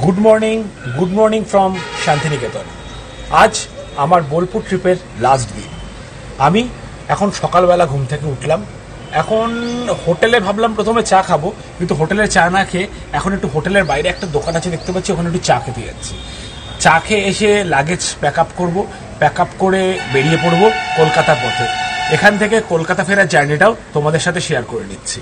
Good morning from Santiniketan. আজ আমার বোলপুর ট্রিপের লাস্ট দিন। আমি এখন সকালবেলা ঘুম থেকে উঠলাম। এখন হোটেলে ভাবলাম প্রথমে চা খাবো, কিন্তু হোটেলের চা না খেয়ে এখন একটু হোটেলের বাইরে একটা দোকান আছে দেখতে পাচ্ছি, ওখানে একটু চা খেতে যাচ্ছি। চা খেয়ে এসে লাগেজ প্যাক আপ করবো, প্যাক আপ করে বেরিয়ে পড়বো কলকাতার পথে। এখান থেকে কলকাতা ফেরার জার্নিটাও তোমাদের সাথে শেয়ার করে নিচ্ছি।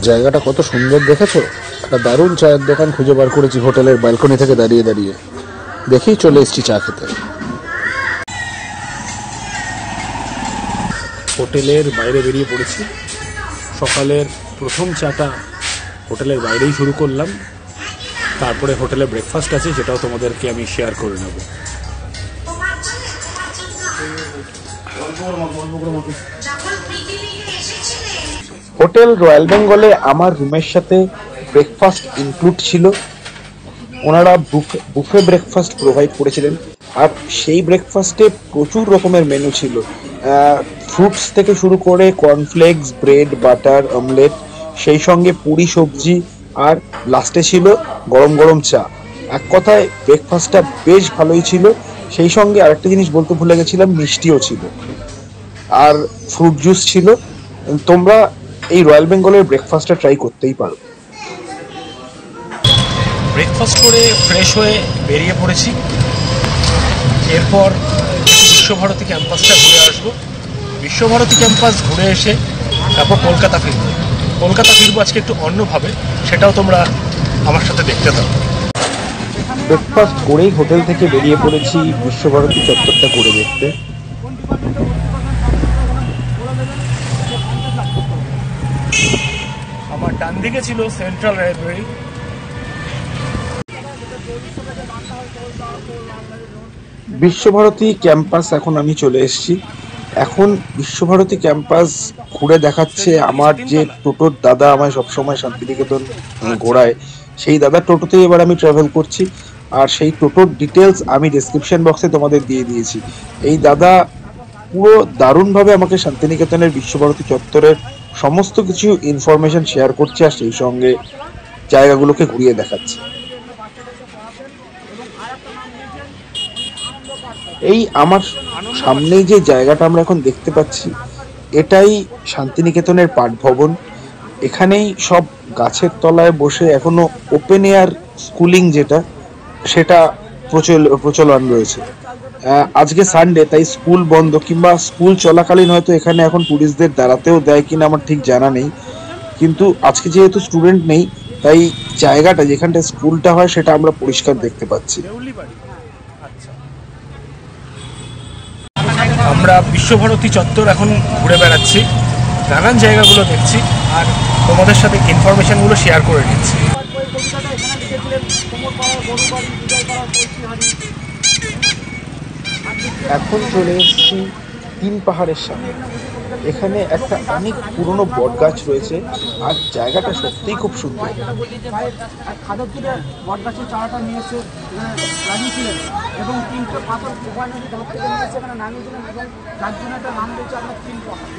জায়গাটা কত সুন্দর দেখেছো? একটা দারুণ চায়ের দোকান খুঁজে বার করেছি হোটেলের ব্যালকনি থেকে দাঁড়িয়ে দাঁড়িয়ে। দেখেই চলে এসেছি চা খেতে। হোটেলের বাইরে বেরিয়ে পড়েছি। সকালের প্রথম চাটা হোটেলের বাইরেই শুরু করলাম। তারপরে হোটেলে ব্রেকফাস্ট আছে, যেটাও তোমাদেরকে আমি শেয়ার করে নেব। হোটেল রয়্যাল বেঙ্গলে আমার রুমের সাথে ব্রেকফাস্ট ইনক্লুড ছিল। ওনারা বুফে ব্রেকফাস্ট প্রোভাইড করেছিলেন, আর সেই ব্রেকফাস্টে প্রচুর রকমের মেনু ছিল। ফ্রুটস থেকে শুরু করে কর্নফ্লেক্স, ব্রেড, বাটার, অমলেট, সেই সঙ্গে পুরি সবজি, আর লাস্টে ছিল গরম গরম চা। এক কথায় ব্রেকফাস্টটা বেশ ভালোই ছিল। সেই সঙ্গে আরেকটা জিনিস বলতে ভুলে গেছিলাম, মিষ্টিও ছিল আর ফ্রুট জুস ছিল। তোমরা এই রয়্যাল বেঙ্গলের ব্রেকফাস্টটা ট্রাই করতেই পারো। ব্রেকফাস্ট করে ফ্রেশ হয়ে বেরিয়ে পড়েছি। এরপর বিশ্বভারতী ক্যাম্পাসটা ঘুরে আসবো। বিশ্বভারতী ক্যাম্পাস ঘুরে এসে তারপর কলকাতা ফিরবো আজকে একটু অন্যভাবে, সেটাও তোমরা আমার সাথে দেখতে থাকো। ব্রেকফাস্ট করেই হোটেল থেকে বেরিয়ে পড়েছি বিশ্বভারতী চত্বরটা ঘুরে দেখতে। আমার ডান দিকে ছিল সেন্ট্রাল লাইব্রেরি। বিশ্বভারতী ক্যাম্পাস এখন আমি চলে এসেছি। এখন বিশ্বভারতী ক্যাম্পাস ঘুরে দেখাচ্ছে আমার যে টোটোর দাদা আমায় সবসময় শান্তিনিকেতন ঘোরায়, সেই দাদার টোটোতেই এবার আমি ট্রাভেল করছি। আর সেই টোটোর ডিটেলস আমি ডেসক্রিপশন বক্সে তোমাদের দিয়ে দিয়েছি। এই দাদা পুরো দারুণভাবে আমাকে শান্তিনিকেতনের বিশ্বভারতী চত্বরের সমস্ত কিছু ইনফরমেশন শেয়ার করছে, আর সেই সঙ্গে জায়গাগুলোকে ঘুরিয়ে দেখাচ্ছে। এই আমার সামনেই যে জায়গাটা আমরা এখন দেখতে পাচ্ছি, এটাই শান্তিনিকেতনের পাঠ ভবন। এখানেই সব গাছের তলায় বসে এখনো ওপেন এয়ার স্কুলিং সেটা প্রচলন রয়েছে। আজকে সানডে, তাই স্কুল বন্ধ, কিংবা স্কুল চলাকালীন হয়তো এখানে এখন টুরিস্টদের দাঁড়াতেও দেয় কিনা আমার ঠিক জানা নেই। কিন্তু আজকে যেহেতু স্টুডেন্ট নেই, তাই জায়গাটা যেখানটা স্কুলটা হয় সেটা আমরা পরিষ্কার দেখতে পাচ্ছি। আমরা বিশ্বভারতী চত্বর এখন ঘুরে বেড়াচ্ছি, নানান জায়গাগুলো দেখছি আর তোমাদের সাথে ইনফরমেশনগুলো শেয়ার করে নিচ্ছি। এখন চলে এসেছি তিন পাহাড়ের সামনে। এখানে একটা অনেক পুরনো বট গাছ রয়েছে, আর জায়গাটা সত্যিই খুব সুন্দর। বট গাছের চারাটা নিয়ে এসে লাগিয়েছিলেন এবং তিনটে পাথর থেকে নিয়ে এসে এখানে নামিয়েছিলেন, এবং যার জন্য একটা নাম দিয়েছে আপনার তিন পাহাড়।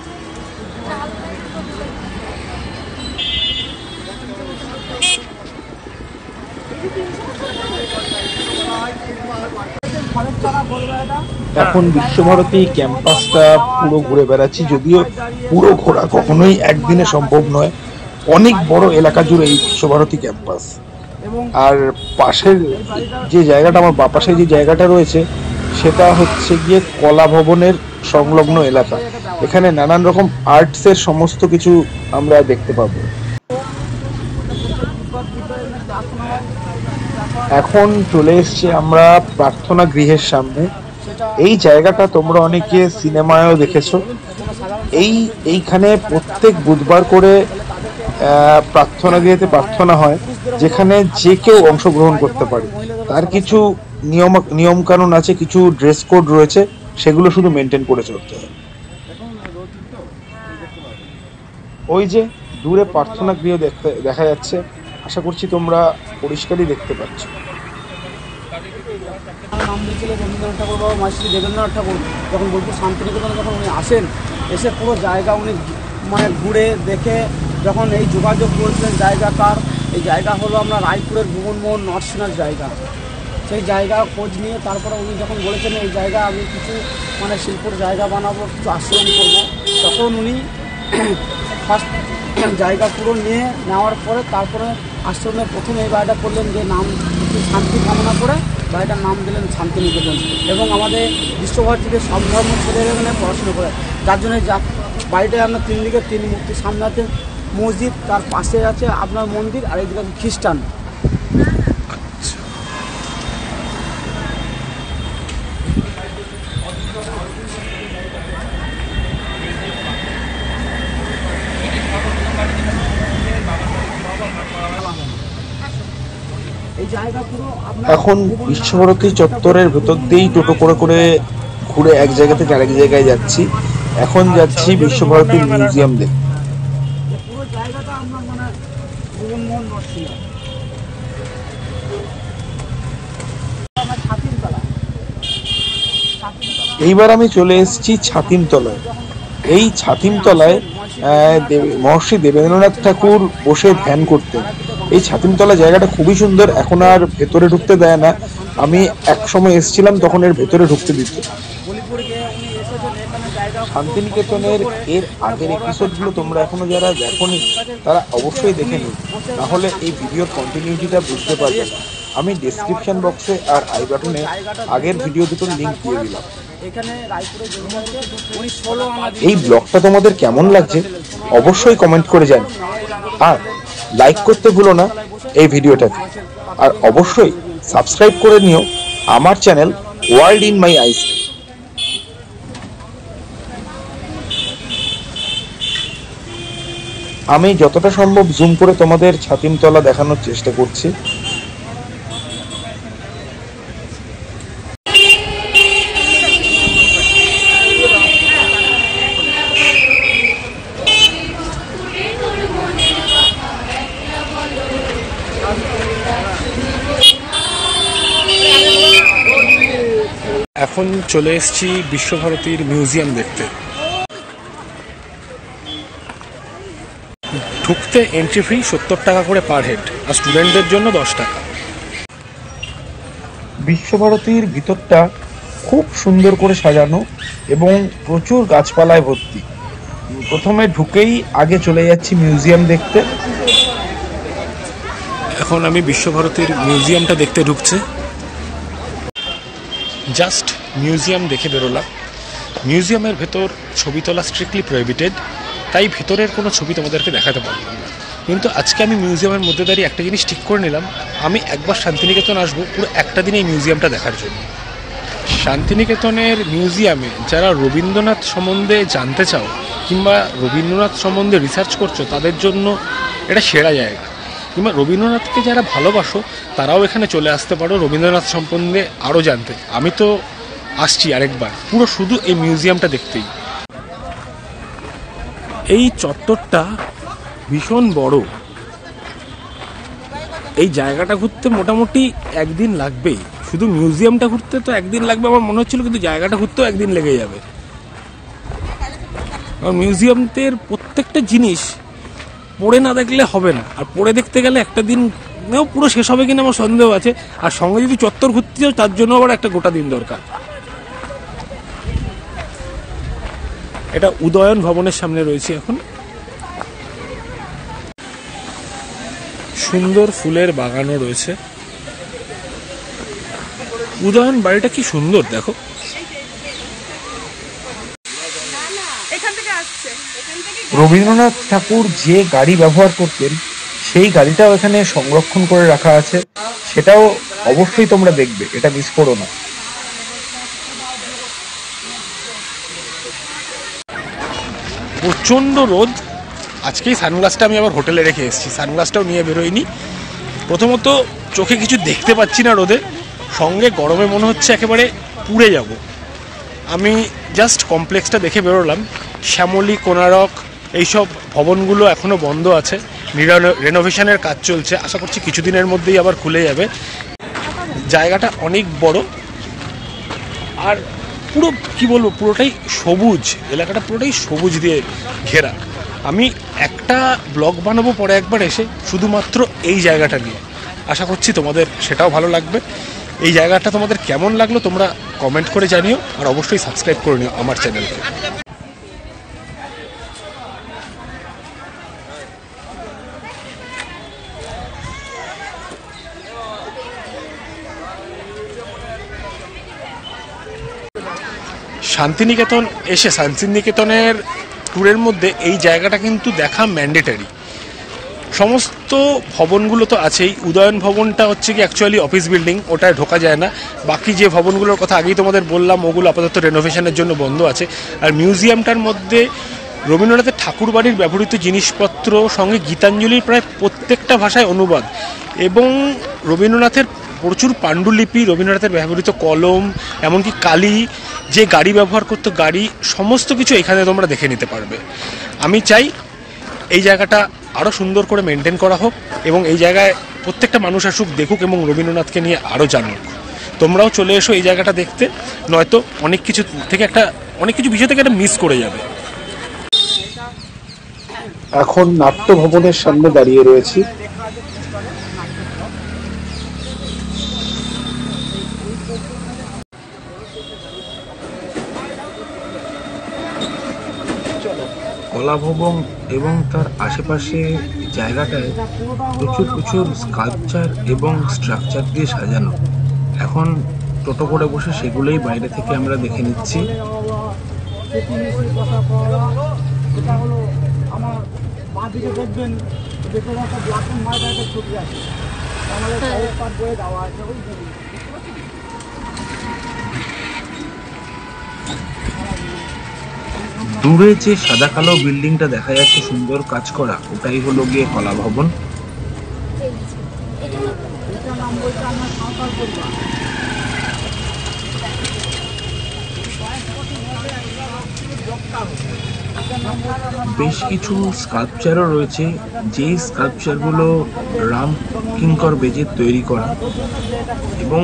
এখন বিশ্বভারতী ক্যাম্পাসটা পুরো ঘুরে বেড়াচ্ছি, যদিও পুরো ঘোরা কখনোই একদিনে সম্ভব নয়। অনেক বড় এলাকা জুড়ে এই বিশ্বভারতী ক্যাম্পাস। আর পাশের যে জায়গাটা, আমার বাপাশে যে জায়গাটা রয়েছে, সেটা হচ্ছে গিয়ে কলা ভবনের সংলগ্ন এলাকা। এখানে নানান রকম আর্টসের সমস্ত কিছু আমরা দেখতে পাবো। এখন চলে এসছি আমরা প্রার্থনা গৃহের সামনে। এই জায়গাটা তোমরা অনেকে সিনেমায়ও দেখেছো। এইখানে প্রত্যেক বুধবার করে প্রার্থনা গৃহেতে প্রার্থনা হয়, যেখানে যে কেউ অংশগ্রহণ করতে পারে। তার কিছু নিয়ম কানুন আছে, কিছু ড্রেস কোড রয়েছে, সেগুলো শুধু মেনটেন করে চলতে হয়। ওই যে দূরে প্রার্থনা গৃহ দেখা যাচ্ছে, আশা করছি তোমরা পরিষ্কারই দেখতে পাচ্ছ। নাম দিয়েছিল রবীন্দ্রনাথ ঠাকুর বাবা মাসি দেবেন্দ্রনাথ ঠাকুর যখন বোলপুর শান্তিনিকেতনে যখন উনি আসেন, এসে পুরো জায়গা উনি ঘুরে দেখে যখন এই যোগাযোগ করেছিলেন জায়গাকার, এই জায়গা হলো আমরা রায়পুরের ভুবনমোহন নরসিংহার জায়গা। সেই জায়গা খোঁজ নিয়ে তারপরে উনি যখন বলেছেন এই জায়গা আমি কিছু মানে শিল্পর জায়গা বানাবো, কিছু আশ্রম করবো, তখন উনি ফার্স্ট জায়গা পুরো নিয়ে নেওয়ার পরে তারপরে আশ্রমে প্রথমে এই বাড়িটা করলেন, যে নাম একটু শান্তি কামনা করে বাড়িটার নাম দিলেন শান্তিনিকেতন। এবং আমাদের বিশ্বভারতীতে সব ধর্ম ছেলেরা এখানে পড়াশোনা করে, যার জন্য বাড়িটায় আপনার 3 দিকে 3 মূর্তি, সামনে আছে মসজিদ, তার পাশে আছে আপনার মন্দির, আর এইদিকে আছে খ্রিস্টান। এখন বিশ্বভারতী চত্বরের ভেতর দিয়েই টোটো করে করে ঘুরে এক জায়গা থেকে আরেক জায়গায় যাচ্ছি। এখন যাচ্ছি বিশ্বভারতী মিউজিয়াম দেখতে। পুরো জায়গাটা আমরা মানে ভুবনমোহন নরসিংহ। এইবার আমি চলে এসেছি ছাতিমতলায়। এই ছাতিমতলায় মহর্ষি দেবেন্দ্রনাথ ঠাকুর বসে ধ্যান করতেন। এই ছাতিমতলা জায়গাটা খুবই সুন্দর, এখন আর ভেতরে ঢুকতে দেয় না। আমি এক সময় এসেছিলাম তখন এর ভেতরে ঢুকতে দিত। শান্তিনিকেতনের এর আগের এপিসোডগুলো তোমরা এখনো যারা দেখোনি তারা অবশ্যই দেখে নিন, নাহলে এই ভিডিওর কন্টিনিউটিটা বুঝতে পারবে না। আমি ডেসক্রিপশন বক্সে আর আই বাটনে আগের ভিডিও দুটোর লিঙ্ক দিয়ে দিলাম। এই ব্লগটা তোমাদের কেমন লাগছে অবশ্যই কমেন্ট করে জানি, আর লাইক করতে ভুলো না এই ভিডিওটাকে, আর অবশ্যই সাবস্ক্রাইব করে নিও আমার চ্যানেল ওয়ার্ল্ড ইন মাই আইস। আমি যতটা সম্ভব জুম করে তোমাদের ছাতিমতলা দেখানোর চেষ্টা করছি। এখন চলে এসেছি বিশ্বভারতীর মিউজিয়াম দেখতে। ঢুকতে এন্ট্রি ফি 70 টাকা করে পার হেড, আর স্টুডেন্টদের জন্য 10 টাকা। বিশ্বভারতীর ভিতরটা খুব সুন্দর করে সাজানো এবং প্রচুর গাছপালায় ভর্তি। প্রথমে ঢুকেই আগে চলে যাচ্ছি মিউজিয়াম দেখতে। এখন আমি বিশ্বভারতীর মিউজিয়ামটা দেখতে ঢুকছে। জাস্ট মিউজিয়াম দেখে বেরোলাম। মিউজিয়ামের ভেতর ছবি তোলা স্ট্রিক্টলি প্রহিবিটেড, তাই ভেতরের কোনো ছবি তোমাদেরকে দেখাতে পারলাম না। কিন্তু আজকে আমি মিউজিয়ামের মধ্যে দাঁড়িয়ে একটা জিনিস ঠিক করে নিলাম, আমি একবার শান্তিনিকেতন আসবো পুরো একটা দিনে এই মিউজিয়ামটা দেখার জন্য। শান্তিনিকেতনের মিউজিয়ামে যারা রবীন্দ্রনাথ সম্বন্ধে জানতে চাও কিংবা রবীন্দ্রনাথ সম্বন্ধে রিসার্চ করছো তাদের জন্য এটা সেরা জায়গা, কিংবা রবীন্দ্রনাথকে যারা ভালোবাসো তারাও এখানে চলে আসতে পারো রবীন্দ্রনাথ সম্বন্ধে আরও জানতে। আমি তো আসছি আরেকবার পুরো শুধু এই মিউজিয়ামটা দেখতেই। এই চত্বরটা ভীষণ বড়, এই জায়গাটা ঘুরতে মোটামুটি একদিন লাগবেই। শুধু মিউজিয়ামটা ঘুরতে তো একদিন লাগবে আমার মনে হচ্ছিল, কিন্তু জায়গাটা ঘুরতেও একদিন লেগে যাবে। মিউজিয়ামের প্রত্যেকটা জিনিস পড়ে না দেখলে হবে না, আর পড়ে দেখতে গেলে একটা দিনেও পুরো শেষ হবে কিনা আমার সন্দেহ আছে। আর সঙ্গে যদি চত্বর ঘুরতে চাও তার জন্য আবার একটা গোটা দিন দরকার। এটা উদয়ন ভবনের সামনে রয়েছে এখন। সুন্দর ফুলের বাগানও রয়েছে। উদয়ন বাড়িটা কি সুন্দর দেখো। রবীন্দ্রনাথ ঠাকুর যে গাড়ি ব্যবহার করতেন সেই গাড়িটাও এখানে সংরক্ষণ করে রাখা আছে, সেটাও অবশ্যই তোমরা দেখবে, এটা মিস করো না। প্রচণ্ড রোদ। আজকেই সানগ্লাসটা আমি আবার হোটেলে রেখে এসেছি, সানগ্লাসটাও নিয়ে বেরোইনি। প্রথমত চোখে কিছু দেখতে পাচ্ছি না রোদে, সঙ্গে গরমে মনে হচ্ছে একেবারে পুড়ে যাব। আমি জাস্ট কমপ্লেক্সটা দেখে বেরোলাম। শ্যামলী, কোনারক এইসব ভবনগুলো এখনও বন্ধ আছে, রেনোভেশনের কাজ চলছে। আশা করছি কিছুদিনের মধ্যেই আবার খুলে যাবে। জায়গাটা অনেক বড়, আর পুরো কি বলবো, পুরোটাই সবুজ। এলাকাটা পুরোটাই সবুজ দিয়ে ঘেরা। আমি একটা ব্লগ বানাবো পরে একবার এসে শুধুমাত্র এই জায়গাটা নিয়ে। আশা করছি তোমাদের সেটাও ভালো লাগবে। এই জায়গাটা তোমাদের কেমন লাগলো তোমরা কমেন্ট করে জানিও, আর অবশ্যই সাবস্ক্রাইব করে নিও আমার চ্যানেলকে। শান্তিনিকেতন এসে শান্তিনিকেতনের ট্যুরের মধ্যে এই জায়গাটা কিন্তু দেখা ম্যান্ডেটারি। সমস্ত ভবনগুলো তো আছেই, উদয়ন ভবনটা হচ্ছে কি অ্যাকচুয়ালি অফিস বিল্ডিং, ওটায় ঢোকা যায় না। বাকি যে ভবনগুলোর কথা আগেই তোমাদের বললাম ওগুলো আপাতত রেনোভেশনের জন্য বন্ধ আছে। আর মিউজিয়ামটার মধ্যে রবীন্দ্রনাথের ঠাকুরবাড়ির ব্যবহৃত জিনিসপত্র সঙ্গে গীতাঞ্জলির প্রায় প্রত্যেকটা ভাষায় অনুবাদ, এবং রবীন্দ্রনাথের প্রচুর পাণ্ডুলিপি, রবীন্দ্রনাথের ব্যবহৃত কলম, এমনকি কালি, যে গাড়ি ব্যবহার করতো গাড়ি, সমস্ত কিছু এখানে তোমরা দেখে নিতে পারবে। আমি চাই এই জায়গাটা আরও সুন্দর করে মেনটেন করা হোক এবং এই জায়গায় প্রত্যেকটা মানুষ আসুক, দেখুক এবং রবীন্দ্রনাথকে নিয়ে আরও জানুক। তোমরাও চলে এসো এই জায়গাটা দেখতে, নয়তো অনেক কিছু বিষয় থেকে একটা মিস করে যাবে। এখন নাট্য ভবনের সামনে দাঁড়িয়ে রয়েছি। কলাভবন এবং তার আশেপাশে জায়গাটায় প্রচুর স্কাল্পচার এবং স্ট্রাকচার দিয়ে সাজানো। এখন টোটো করে বসে সেগুলোই বাইরে থেকে আমরা দেখে নিচ্ছি। আমার বাঁ দিকে দেখবেন দেখুন একটা ব্ল্যাক অ্যান্ড হোয়াইট একটা ছবি আছে, আমাদের পাট বয়ে দেওয়া আছে ওই ছবি। দূরে যে সাদা কালো বিল্ডিংটা দেখা যাচ্ছে সুন্দর কাজ করা, ওটাই হলো গিয়ে কলা ভবন। এটার নাম বলছে আমার সাঁওতাল পরিবার। বেশ কিছু স্কাল্পচারও রয়েছে, যেই স্কাল্পচারগুলো রাম কিঙ্কর বেজের তৈরি করা, এবং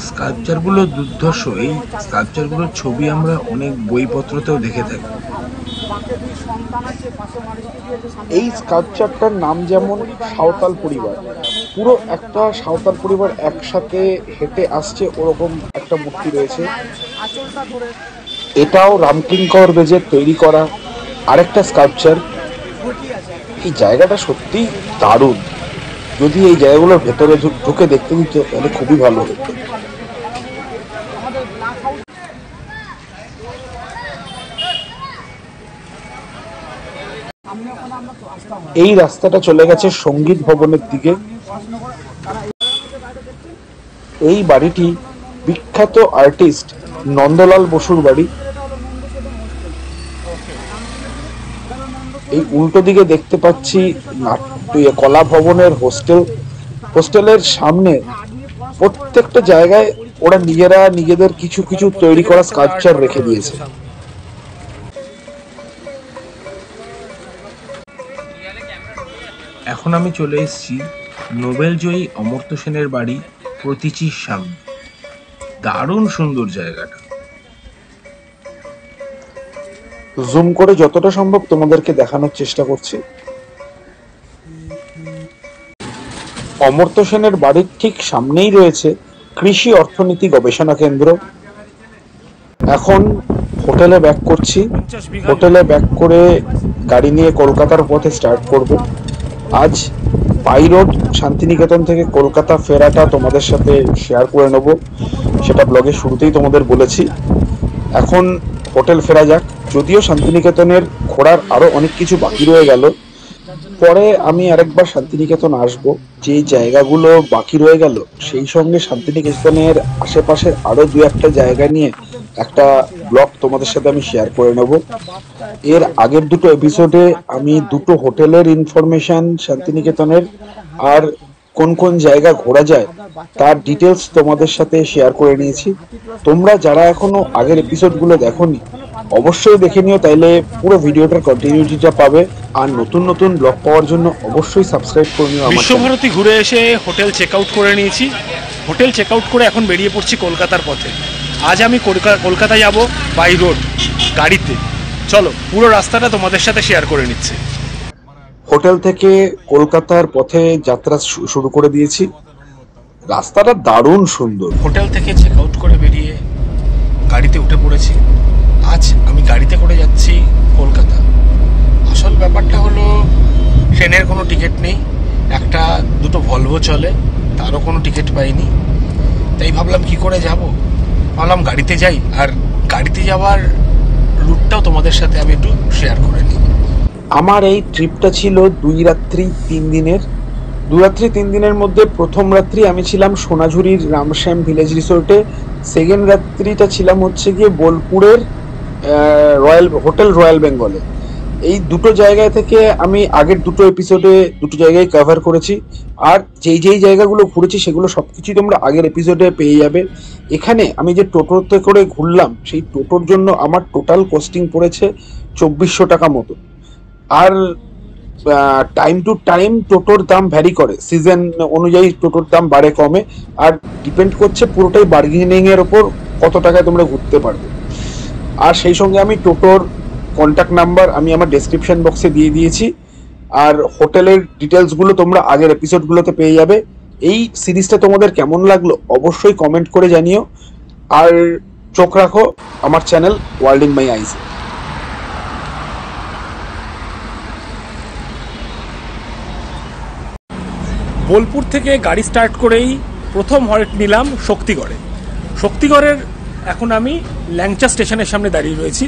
স্কাল্পচারগুলো দুর্ধর্ষ। এই স্কাল্পচারগুলোর ছবি আমরা অনেক বইপত্রতেও দেখে থাকি। এই স্কাল্পচারটার নাম যেমন সাঁওতাল পরিবার, পুরো একটা সাঁওতাল পরিবার একসাথে হেঁটে আসছে ওরকম একটা মূর্তি রয়েছে। এটাও রামকিঙ্কর বেজের তৈরি করা আরেকটা স্কাল্পচার। এই জায়গাটা সত্যি দারুণ। যদি এই জায়গাগুলোর ভেতরে ঢুকে দেখতে দিত তাহলে খুবই ভালো হতো। এই রাস্তাটা চলে গেছে সঙ্গীত ভবনের দিকে। এই বাড়িটি বিখ্যাত আর্টিস্ট নন্দলাল বসুর বাড়ি। এই উল্টো দিকে দেখতে পাচ্ছি কলা ভবনের হোস্টেলের সামনে প্রত্যেকটা জায়গায় ওরা নিজেদের কিছু তৈরি করা স্কাল্পচার রেখে দিয়েছে। এখন আমি চলে এসেছি নোবেলজয়ী অমর্ত্য সেনের বাড়ি প্রতীচীর সামনে। দারুণ সুন্দর জায়গাটা। জুম করে যতটা সম্ভব তোমাদেরকে দেখানোর চেষ্টা করছি। অমর্ত্য সেনের বাড়ির ঠিক সামনেই রয়েছে কৃষি অর্থনীতি গবেষণা কেন্দ্র। এখন হোটেলে ব্যাক করছি। হোটেলে ব্যাক করে গাড়ি নিয়ে কলকাতার পথে স্টার্ট করব। আজ বাই রোড শান্তিনিকেতন থেকে কলকাতা ফেরাটা তোমাদের সাথে শেয়ার করে নেব, সেটা ব্লগের শুরুতেই তোমাদের বলেছি। এখন হোটেল ফেরা যাক। যদিও শান্তিনিকেতনের ঘোরার আরো অনেক কিছু বাকি রয়ে গেল, পরে আমি আরেকবার শান্তিনিকেতন আসব। যে জায়গাগুলো বাকি রয়ে গেল সেই সঙ্গে শান্তিনিকেতনের আশেপাশের আরো দু একটা জায়গা নিয়ে একটা ব্লগ তোমাদের সাথে আমি শেয়ার করে নেব। এর আগের দুটো এপিসোডে আমি দুটো হোটেলের ইনফরমেশন শান্তিনিকেতনের আর কোন কোন জায়গা ঘোরা যায় তার ডিটেলস তোমাদের সাথে শেয়ার করে নিয়েছি। তোমরা যারা এখনো আগের এপিসোডগুলো দেখোনি অবশ্যই দেখে নিও, তাইলে পুরো ভিডিওটার কন্টিনিউটিটা পাবে। আর নতুন ব্লগ পাওয়ার জন্য অবশ্যই সাবস্ক্রাইব করে নিও। বিশ্বভারতী ঘুরে এসে হোটেল চেক আউট করে নিয়েছি। হোটেল চেক আউট করে এখন বেরিয়ে পড়ছি কলকাতার পথে। আজ আমি কলকাতা যাব বাই রোড গাড়িতে। চলো পুরো রাস্তাটা তোমাদের সাথে শেয়ার করে নিচ্ছি। হোটেল থেকে কলকাতার পথে যাত্রা শুরু করে দিয়েছি। রাস্তাটা দারুণ সুন্দর। হোটেল থেকে চেক আউট করে বেরিয়ে গাড়িতে উঠে পড়েছি। আজ আমি গাড়িতে করে যাচ্ছি কলকাতা। আসল ব্যাপারটা হলো ট্রেনের কোনো টিকিট নেই, একটা দুটো ভলভো চলে, তারও কোনো টিকিট পাইনি। তাই ভাবলাম কি করে যাব, ভাবলাম গাড়িতে যাই, আর গাড়িতে যাওয়ার রুটটাও তোমাদের সাথে আমি একটু শেয়ার করে নিই। আমার এই ট্রিপটা ছিল 2 রাত্রি 3 দিনের। 2 রাত্রি 3 দিনের মধ্যে প্রথম রাত্রি আমি ছিলাম সোনাঝুরির রামশ্যাম ভিলেজ রিসোর্টে। সেকেন্ড রাত্রিটা ছিলাম হচ্ছে গিয়ে বোলপুরের হোটেল রয়্যাল বেঙ্গলে। এই দুটো জায়গায় থেকে আমি আগের দুটো এপিসোডে দুটো জায়গায় কভার করেছি, আর যেই যেই জায়গাগুলো ঘুরেছি সেগুলো সবকিছুই তোমরা আগের এপিসোডে পেয়ে যাবে। এখানে আমি যে টোটোতে করে ঘুরলাম, সেই টোটোর জন্য আমার টোটাল কস্টিং পড়েছে 2400 টাকা মতো। আর টাইম টু টাইম টোটোর দাম ভ্যারি করে, সিজন অনুযায়ী টোটোর দাম বাড়ে কমে, আর ডিপেন্ড করছে পুরোটাই বার্গেনিং এর ওপর কত টাকায় তোমরা ঘুরতে পারবে। আর সেই সঙ্গে আমি টোটোর কন্ট্যাক্ট নাম্বার আমি আমার ডেসক্রিপশন বক্সে দিয়ে দিয়েছি, আর হোটেলের ডিটেলসগুলো তোমরা আগের এপিসোডগুলোতে পেয়ে যাবে। এই সিরিজটা তোমাদের কেমন লাগলো অবশ্যই কমেন্ট করে জানিও, আর চোখ রাখো আমার চ্যানেল ওয়ার্ল্ড ইন মাই আইজ। বোলপুর থেকে গাড়ি স্টার্ট করেই প্রথম হল্ট নিলাম শক্তিগড়ে। শক্তিগড়ের এখন আমি ল্যাংচা স্টেশনের সামনে দাঁড়িয়ে রয়েছি।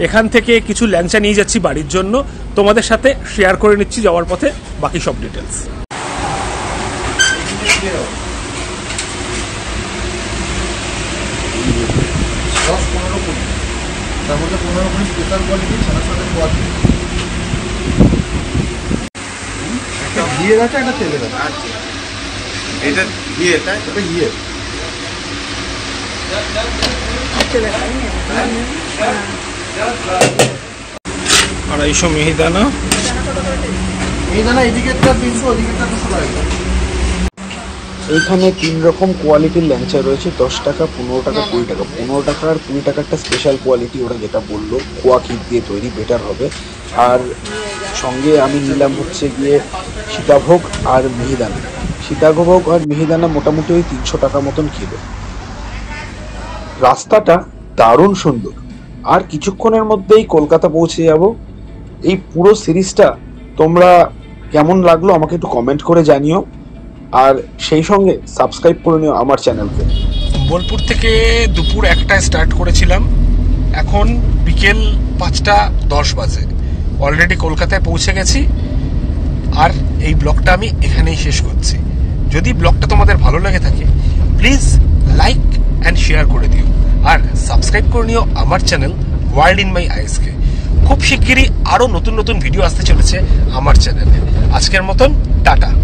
এখান থেকে কিছু ল্যাংচা নিয়ে যাচ্ছি বাড়ির জন্য, তোমাদের সাথে শেয়ার করে নিচ্ছি যাওয়ার পথে বাকি সব ডিটেলস। ঘিয়ের আছে, একটা তেলের আছে। এটা ঘিয়েটা, এটা ঘিয়ে। 250 মিহিদানা। মিহিদানা এদিকেরটা 300, ওদিকেরটা 200 টাকা। এইখানে 3 রকম কোয়ালিটির ল্যাংচা রয়েছে, 10 টাকা, 15 টাকা, 20 টাকা। 15 টাকা আর 20 টাকারটা স্পেশাল কোয়ালিটি, ওরা যেটা বললো খোয়া ক্ষীর দিয়ে তৈরি, বেটার হবে। আর সঙ্গে আমি নিলাম হচ্ছে গিয়ে সীতাভোগ আর মিহিদানা। সীতাভোগ আর মিহিদানা মোটামুটি ওই 300 টাকা মতন কিলো। রাস্তাটা দারুণ সুন্দর, আর কিছুক্ষণের মধ্যেই কলকাতা পৌঁছে যাব। এই পুরো সিরিজটা তোমরা কেমন লাগলো আমাকে একটু কমেন্ট করে জানিও, আর সেই সঙ্গে সাবস্ক্রাইব করে নিও আমার চ্যানেলকে। বোলপুর থেকে দুপুর 1টায় স্টার্ট করেছিলাম, এখন বিকেল 5:10 বাজে। অলরেডি কলকাতায় পৌঁছে গেছি, আর এই ব্লগটা আমি এখানেই শেষ করছি। যদি ব্লগটা তোমাদের ভালো লেগে থাকে প্লিজ লাইক অ্যান্ড শেয়ার করে দিও, আর সাবস্ক্রাইব করে নিও আমার চ্যানেল ওয়ার্ল্ড ইন মাই আইজকে। খুব শিগগিরই আরও নতুন নতুন ভিডিও আসতে চলেছে আমার চ্যানেলে। আজকের মতন টাটা।